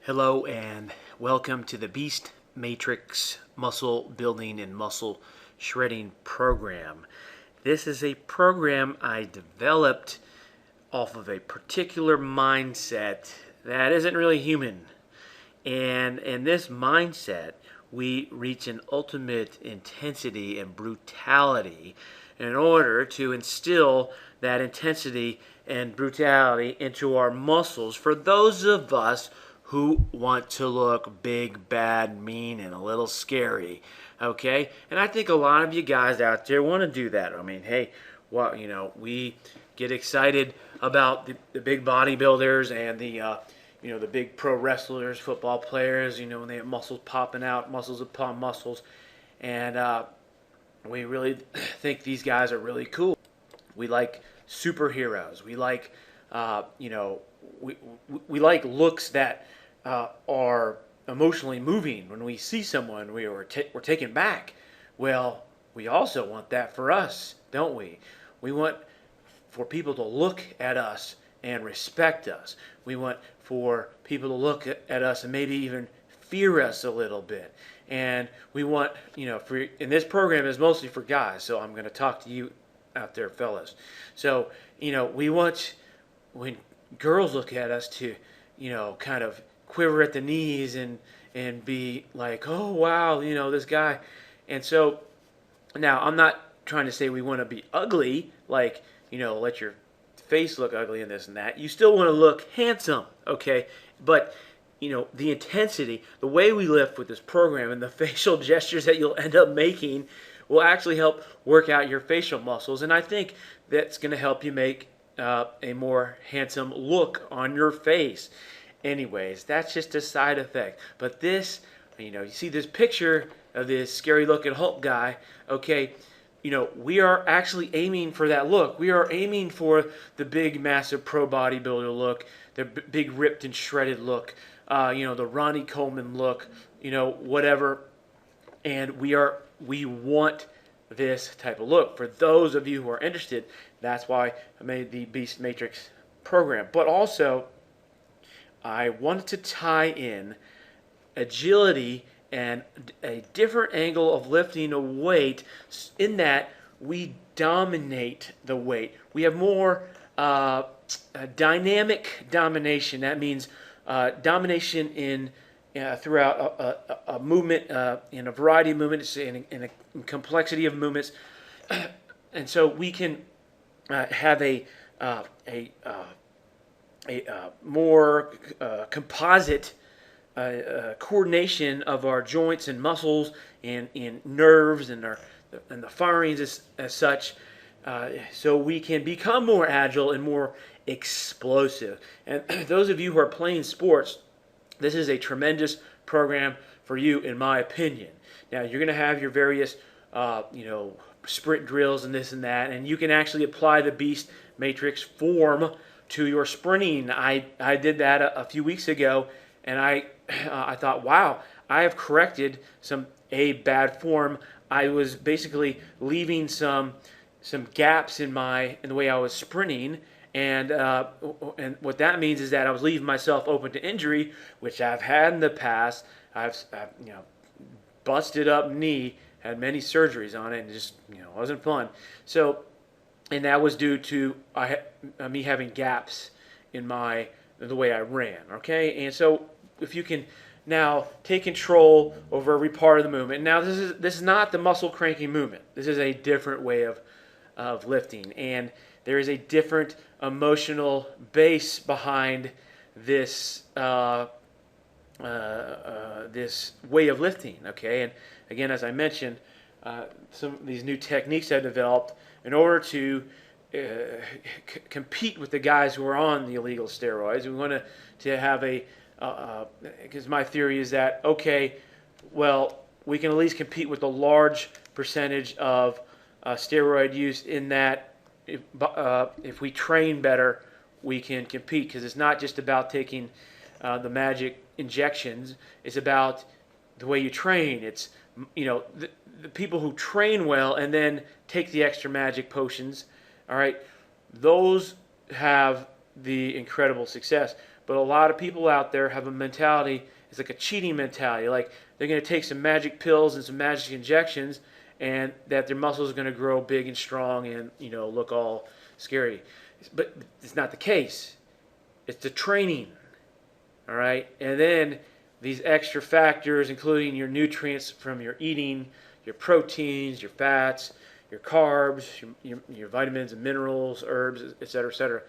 Hello and welcome to the Beast Matrix Muscle Building and Muscle Shredding Program. This is a program I developed off of a particular mindset that isn't really human. And in this mindset, we reach an ultimate intensity and brutality in order to instill that intensity and brutality into our muscles for those of us who want to look big, bad, mean, and a little scary. Okay? And I think a lot of you guys out there want to do that. I mean, hey, well, we get excited about the big bodybuilders and the big pro wrestlers, football players, when they have muscles popping out, muscles upon muscles. And we really think these guys are really cool. We like superheroes. We like, we like looks that are emotionally moving. When we see someone, we're taken back. Well, we also want that for us, don't we? We want for people to look at us and respect us. We want for people to look at us and maybe even fear us a little bit. And we want, and this program is mostly for guys, so I'm going to talk to you out there, fellas. So, we want, when girls look at us, to, kind of quiver at the knees and be like, oh, wow, this guy. And so, now, I'm not trying to say we want to be ugly, like, let your face look ugly and this and that. You still want to look handsome, okay? But, the intensity, the way we lift with this program and the facial gestures that you'll end up making will actually help work out your facial muscles. And I think that's going to help you make a more handsome look on your face. Anyways, that's just a side effect. But this, you see this picture of this scary looking Hulk guy, okay? We are actually aiming for that look. We are aiming for the big, massive pro bodybuilder look, the big ripped and shredded look, the Ronnie Coleman look, whatever. And we want this type of look. For those of you who are interested, that's why I made the Beast Matrix program. But also, I wanted to tie in agility and a different angle of lifting a weight, in that we dominate the weight. We have more dynamic domination. That means domination in throughout a movement, in a variety of movements, in a complexity of movements. And so we can have a more composite coordination of our joints and muscles and nerves and the firings as such, so we can become more agile and more explosive. And those of you who are playing sports, this is a tremendous program for you, in my opinion. Now, you're going to have your various sprint drills and this and that, and you can actually apply the Beast Matrix form to your sprinting. I did that a few weeks ago, and I thought, wow, I have corrected a bad form. I was basically leaving some gaps in the way I was sprinting, and what that means is that I was leaving myself open to injury, which I've had in the past. I've busted up knee, had many surgeries on it, and just wasn't fun. So, and that was due to me having gaps in the way I ran. Okay, and so if you can now take control over every part of the movement. Now, this is not the muscle cranking movement. This is a different way of lifting, and there is a different emotional base behind this this way of lifting. Okay, and again, as I mentioned, some of these new techniques I've developed in order to compete with the guys who are on the illegal steroids. We want to have because my theory is that, okay, well, we can at least compete with a large percentage of steroid use, in that if we train better, we can compete, because it's not just about taking the magic injections. It's about the way you train. It's, the people who train well and then take the extra magic potions, all right, those have the incredible success. But a lot of people out there have a mentality, it's like a cheating mentality. Like they're going to take some magic pills and some magic injections, and that their muscles are going to grow big and strong and, look all scary. But it's not the case. It's the training. All right. And then these extra factors, including your nutrients from your eating, your proteins, your fats, your carbs, your vitamins and minerals, herbs, et cetera,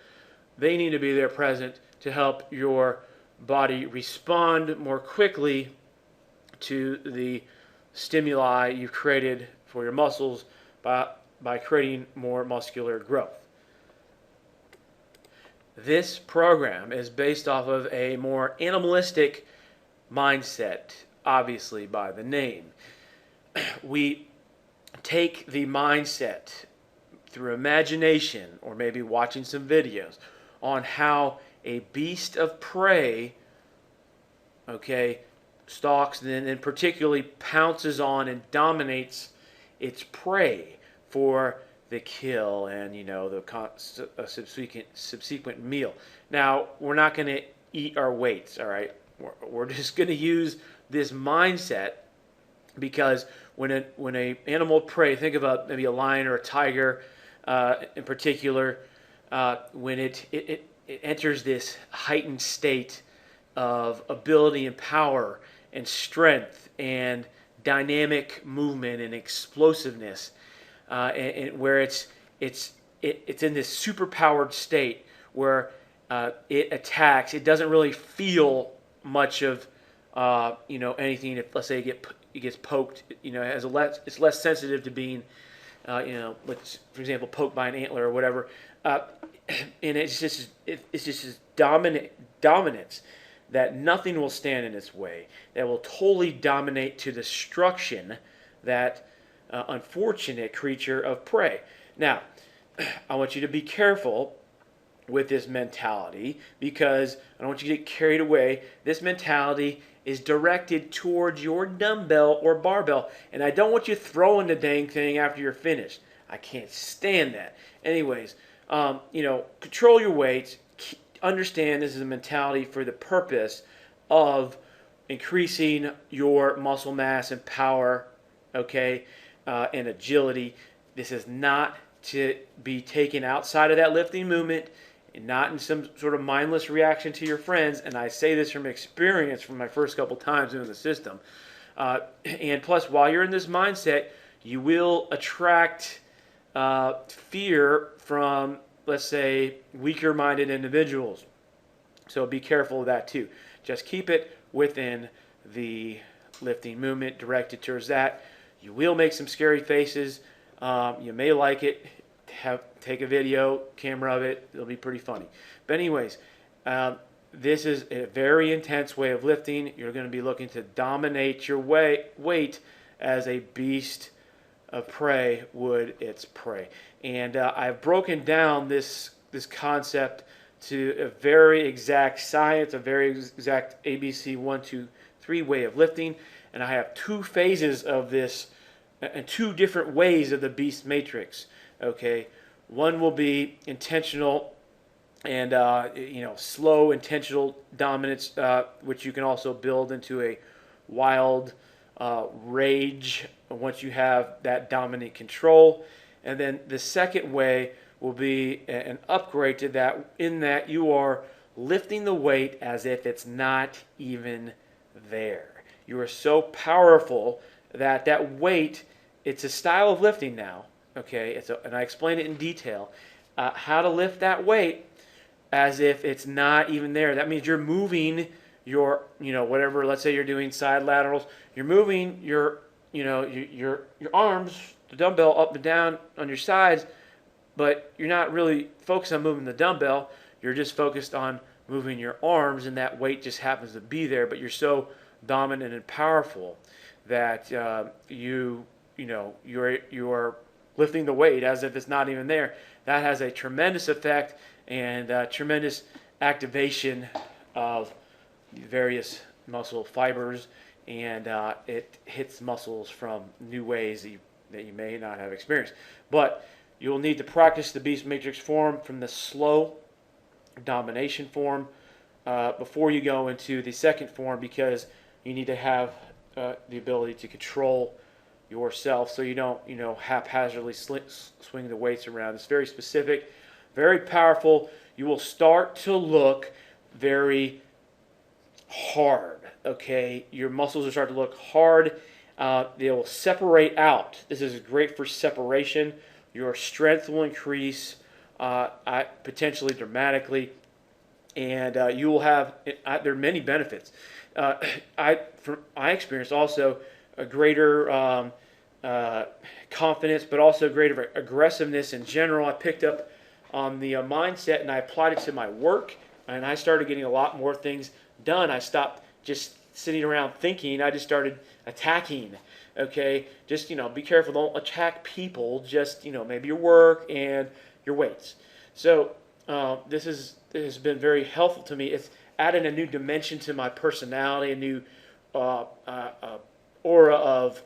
they need to be there present to help your body respond more quickly to the stimuli you've created for your muscles by creating more muscular growth. This program is based off of a more animalistic mindset, obviously by the name. We take the mindset through imagination or maybe watching some videos on how a beast of prey, stalks and particularly pounces on and dominates its prey for the kill and the subsequent meal. Now we're not going to eat our weights, all right? We're just going to use this mindset because when a animal of prey, think about maybe a lion or a tiger in particular, when it enters this heightened state of ability and power and strength and dynamic movement and explosiveness, and where it's in this superpowered state where it attacks. It doesn't really feel much of anything. If let's say it gets poked, it's less sensitive to being for example, poked by an antler or whatever, and it's just this dominance that nothing will stand in its way, that will totally dominate to destruction that unfortunate creature of prey. Now, I want you to be careful with this mentality because I don't want you to get carried away. This mentality is directed towards your dumbbell or barbell, and I don't want you throwing the dang thing after you're finished. I can't stand that. Anyways, control your weights. Understand this is a mentality for the purpose of increasing your muscle mass and power, and agility. This is not to be taken outside of that lifting movement and not in some sort of mindless reaction to your friends. And I say this from experience from my first couple times doing the system. And plus, while you're in this mindset, you will attract fear from, let's say, weaker-minded individuals. So be careful of that too. Just keep it within the lifting movement, directed towards that. You will make some scary faces. You may like it. Take a video, camera of it. It'll be pretty funny. But anyways, this is a very intense way of lifting. You're going to be looking to dominate your weight as a beast of prey would its prey. And I've broken down this concept to a very exact science, a very exact ABC 1, 2, 3 way of lifting. And I have 2 phases of this and 2 different ways of the beast matrix. One will be intentional and slow intentional dominance, which you can also build into a wild rage once you have that dominant control. And then the second way will be an upgrade to that, in that you are lifting the weight as if it's not even there. You are so powerful that weight, it's a style of lifting now. And I explain it in detail, how to lift that weight as if it's not even there. That means you're moving your, whatever, let's say you're doing side laterals, you're moving your arms, the dumbbell up and down on your sides, but you're not really focused on moving the dumbbell. You're just focused on moving your arms, and that weight just happens to be there, but you're so dominant and powerful that you are lifting the weight as if it's not even there. That has a tremendous effect and tremendous activation of various muscle fibers, and it hits muscles from new ways that you may not have experienced. But you'll need to practice the Beast Matrix form from the slow domination form before you go into the second form, because you need to have the ability to control yourself so you don't, haphazardly swing the weights around. It's very specific, very powerful. You will start to look very hard. Okay, your muscles will start to look hard. They will separate out. This is great for separation. Your strength will increase, potentially dramatically, and you will have. There are many benefits. From my experience, also a greater confidence, but also greater aggressiveness in general. I picked up on the mindset and I applied it to my work, and I started getting a lot more things done. I stopped just sitting around thinking. I just started attacking. Okay, just be careful. Don't attack people. Just maybe your work and your weights. So this has been very helpful to me. It's added a new dimension to my personality, a new aura of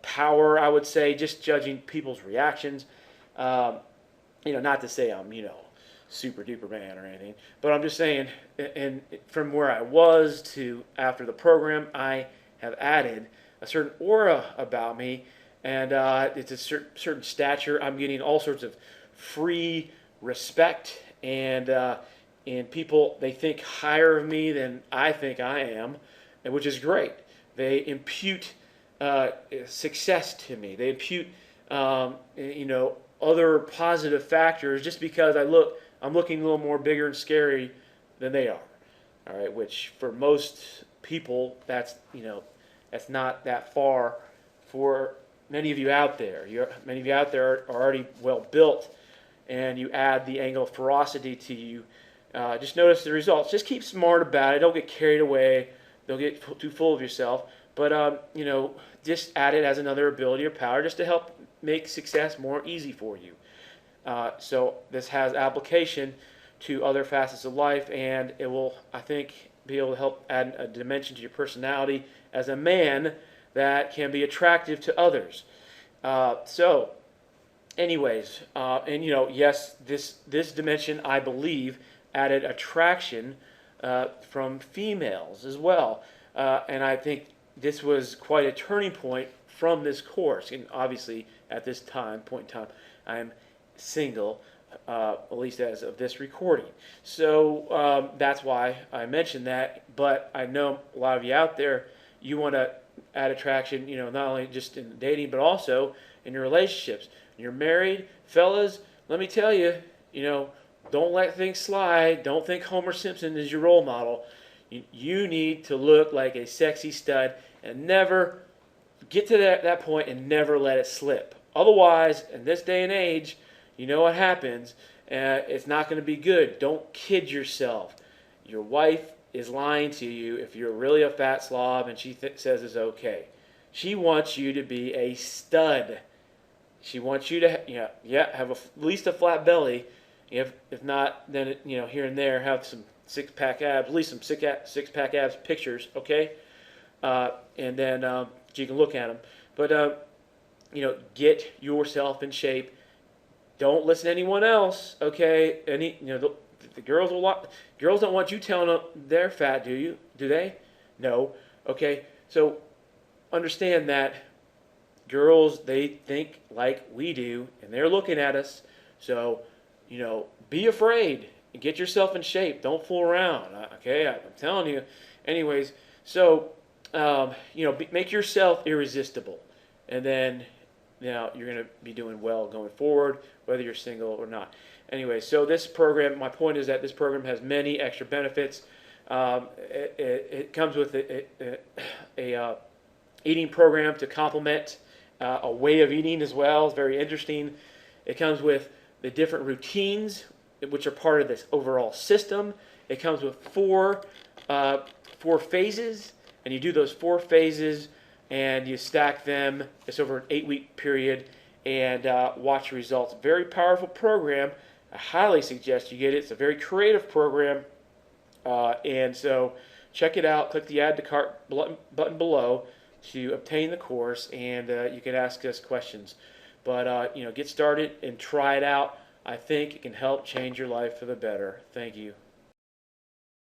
power, I would say, just judging people's reactions. Not to say I'm, super duper man or anything, but I'm just saying, and from where I was to after the program, I have added a certain aura about me, and it's a certain stature. I'm getting all sorts of free respect, and people, they think higher of me than I think I am, which is great. They impute success to me. They impute, other positive factors just because I'm looking a little more bigger and scary than they are. All right, which for most people, that's not that far. For many of you out there, many of you out there are already well built, and you add the angle of ferocity to you. Just notice the results. Just keep smart about it. Don't get carried away. Don't get too full of yourself. But just add it as another ability or power, just to help make success more easy for you. So this has application to other facets of life, and it will, I think, be able to help add a dimension to your personality as a man that can be attractive to others. So, anyways, and yes, this dimension, I believe, added attraction from females as well, and I think this was quite a turning point from this course. And obviously, at this point in time, I am single, at least as of this recording. So that's why I mentioned that. But I know a lot of you out there, you want to add attraction, not only just in dating, but also in your relationships. You're married, fellas, let me tell you, don't let things slide. Don't think Homer Simpson is your role model. You need to look like a sexy stud and never get to that point and never let it slip. Otherwise, in this day and age, you know what happens. It's not going to be good. Don't kid yourself. Your wife is lying to you if you're really a fat slob and she says it's okay. She wants you to be a stud. She wants you to have at least a flat belly. If not, then here and there have some six-pack abs, at least some six-pack abs pictures, okay? And then so you can look at them. But get yourself in shape. Don't listen to anyone else, okay? The girls girls don't want you telling them they're fat, do you? Do they? No. Okay. So understand that girls, they think like we do, and they're looking at us. So be afraid and get yourself in shape. Don't fool around. Okay, I'm telling you. Anyways, so make yourself irresistible, and then you're going to be doing well going forward, whether you're single or not. Anyway, so this program, my point is that this program has many extra benefits. It comes with a eating program to complement a way of eating as well. It's very interesting. It comes with the different routines, which are part of this overall system. It comes with four phases, and you do those 4 phases, and you stack them. It's over an 8-week period, and watch the results. Very powerful program. I highly suggest you get it. It's a very creative program, and so check it out. Click the Add to Cart button below to obtain the course, and you can ask us questions. But get started and try it out. I think it can help change your life for the better. Thank you.